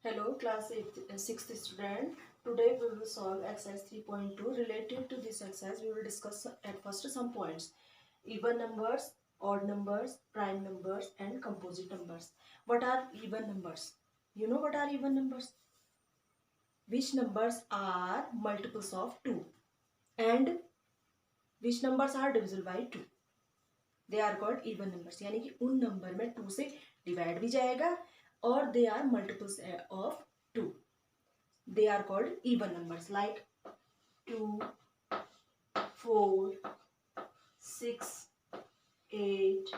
Hello, class 6th student. Today we will solve exercise 3.2. Related to this exercise, we will discuss at first some points. Even numbers, odd numbers, prime numbers and composite numbers. What are even numbers? You know what are even numbers? Which numbers are multiples of 2? And which numbers are divisible by 2? They are called even numbers. यानी कि उन number में 2 से divide भी जाएगा और they are multiples of 2. They are called even numbers like 2, 4, 6, 8,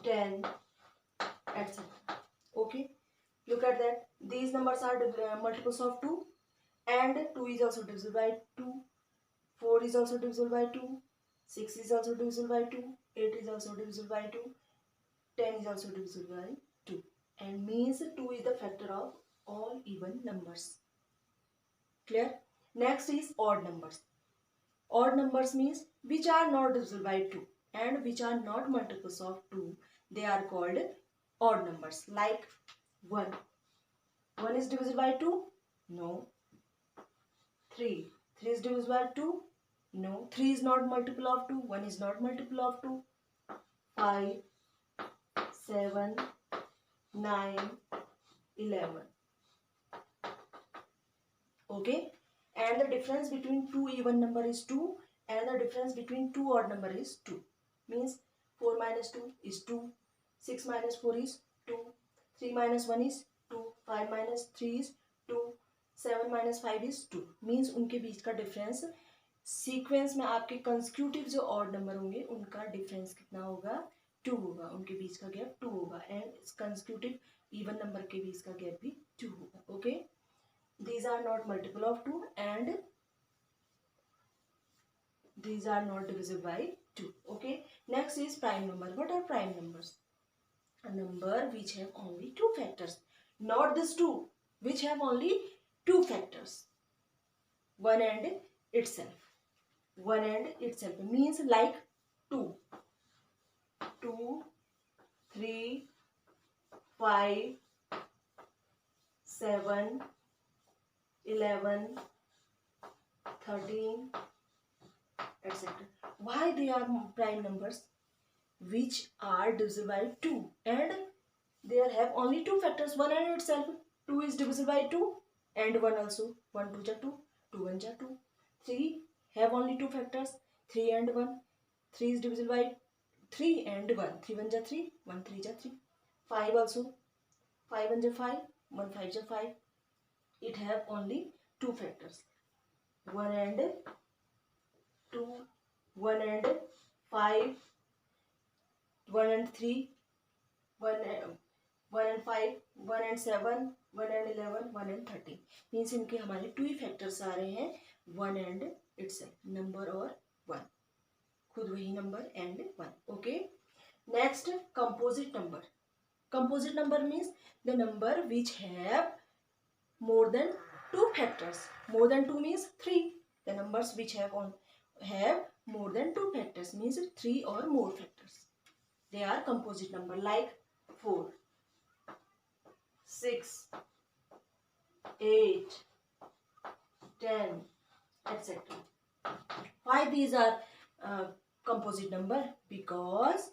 10, etc. Okay, look at that. These numbers are multiples of 2 and 2 is also divisible by 2, 4 is also divisible by 2, 6 is also divisible by 2, 8 is also divisible by 2, 10 is also divisible by 2 and means 2 is the factor of all even numbers. Clear? Next is odd numbers. Odd numbers means which are not divisible by 2 and which are not multiples of 2. They are called odd numbers like 1. 1 is divisible by 2? No. 3. 3 is divisible by 2? No. 3 is not multiple of 2. 1 is not multiple of 2. 5, 7, 9, 11. Okay, and the difference between two even number is 2 and the difference between two odd number is 2. Means 4 minus 2 is 2, 6 minus 4 is 2, 3 minus 1 is 2, 5 minus 3 is 2, 7 minus 5 is 2. Means उनके बीच का difference sequence में आपके consecutive जो odd number होंगे उनका difference कितना होगा? 2 होगा. उनके बीच का गैप 2 होगा एंड कंसेक्यूटिव इवन नंबर के बीच का गैप भी 2 होगा. Okay, these are not multiple of 2 and these are not divisible by 2. Okay, next is prime number. What are prime numbers? A number which have only two factors, not this 2, which have only two factors, one and itself. One and itself means like 2, 2, 3, 5, 7, 11, 13, etc. Why they are prime numbers? Which are divisible by 2 and they have only two factors, one and itself. 2 is divisible by 2 and 1 also. 1 2 ja 2, 2 1 ja 2. 3 have only two factors, 3 and 1. 3 is divisible by 3 and 1. 3 1 ja 3, 1 3 ja 3. 5 also. 5 1 ja 5, 1 5 ja 5. It have only two factors, 1 and 2, 1 and 5, 1 and 3, 1 and 5, 1 and 7, 1 and 11, 1 and 13. Means इनके हमारे to he factors आ रहे हैं, 1 and itself, number और 1, खुद वही number and 1. Okay, next composite number. Composite number means the number which have more than two factors. More than 2 means 3. The numbers which have more than two factors means 3 or more factors. They are composite number like 4, 6, 8, 10, etc. Why these are composite number? Because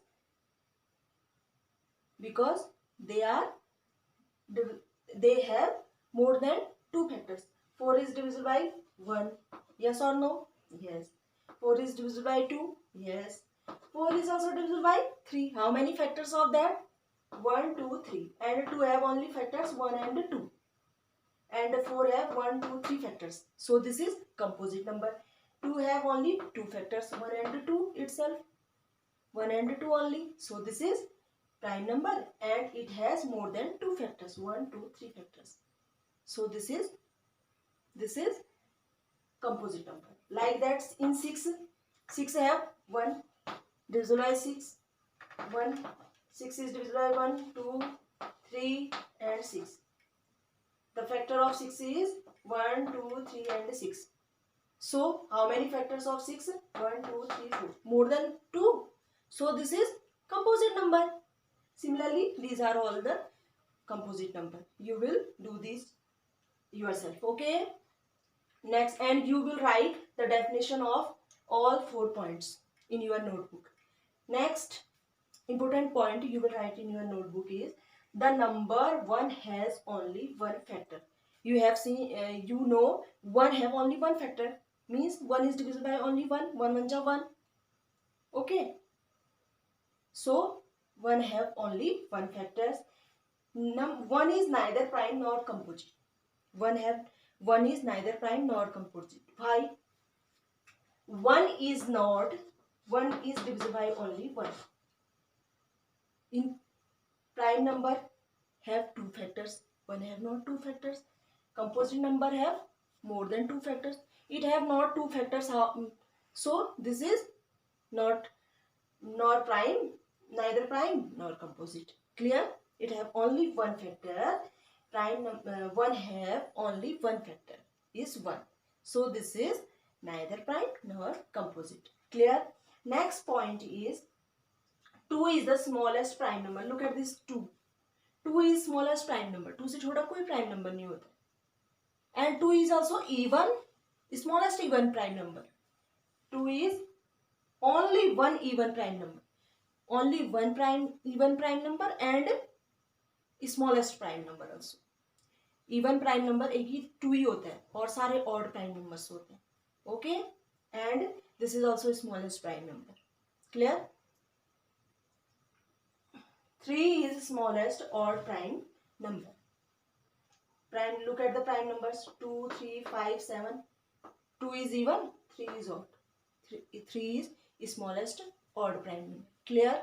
they have more than two factors. 4 is divisible by 1. Yes or no? Yes. 4 is divisible by 2. Yes. 4 is also divisible by 3. How many factors of that? 1, 2, 3. And 2 have only factors 1 and 2. And 4 have 1, 2, 3 factors. So this is composite number. 2 have only two factors, 1 and 2 itself. 1 and 2 only. So this is prime number and it has more than two factors, 1, 2, 3 factors. So this is composite number. Like that in 6 have 1 divisible by 6, 1, 6 is divisible by 1, 2, 3 and 6. The factor of 6 is 1, 2, 3 and 6. So how many factors of 6? 1, 2, 3, 4. More than 2. So this is composite number. Similarly, these are all the composite number. You will do this yourself. Okay. Next, and you will write the definition of all 4 points in your notebook. Next important point you will write in your notebook is the number 1 has only one factor. You have seen, you know 1 have only one factor, means 1 is divisible by only 1. 1 1 ja 1. Okay. So 1 have only one factors. 1 is neither prime nor composite. 1 is neither prime nor composite. Why? 1 is divisible by only 1. In prime number have 2 factors. 1 have not 2 factors. Composite number have more than 2 factors. It have not 2 factors. So this is not nor prime, neither prime nor composite. Clear? It have only one factor. 1 have only one factor is 1. So this is neither prime nor composite. Clear? Next point is 2 is the smallest prime number. Look at this 2. 2 is smallest prime number. 2 से छोटा कोई prime number नहीं होता. And 2 is also smallest even prime number. 2 is only one even prime number. Only one even prime number and smallest prime number also. Even prime number एक ही 2 ही होता है और सारे odd prime numbers होते हैं. Okay? And this is also smallest prime number. Clear? 3 is smallest odd prime number. Look at the prime numbers 2, 3, 5, 7. 2 is even, 3 is odd. 3 is smallest odd prime number. Clear?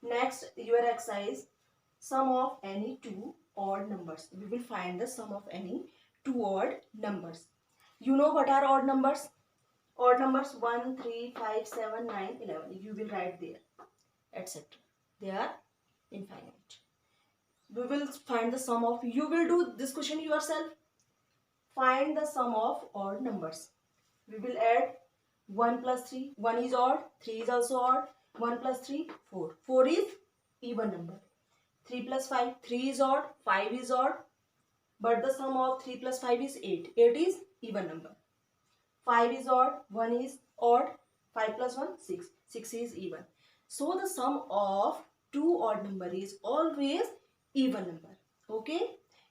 Next, your exercise, sum of any 2 odd numbers. We will find the sum of any 2 odd numbers. You know what are odd numbers? Odd numbers 1, 3, 5, 7, 9, 11. You will write there, etc. They are infinite. We will find the sum of, you will do this question yourself. Find the sum of odd numbers. We will add 1 plus 3. 1 is odd, 3 is also odd. 1 plus 3, 4. 4 is even number. 3 plus 5, 3 is odd, 5 is odd. But the sum of 3 plus 5 is 8. 8 is even number. 5 is odd, 1 is odd. 5 plus 1, 6. 6 is even. So the sum of 2 odd number is always even number. Okay?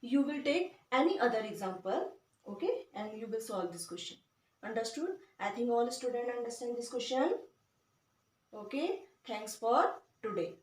You will take any other example. Okay? And you will solve this question. Understood? I think all students understand this question. Okay? Thanks for today.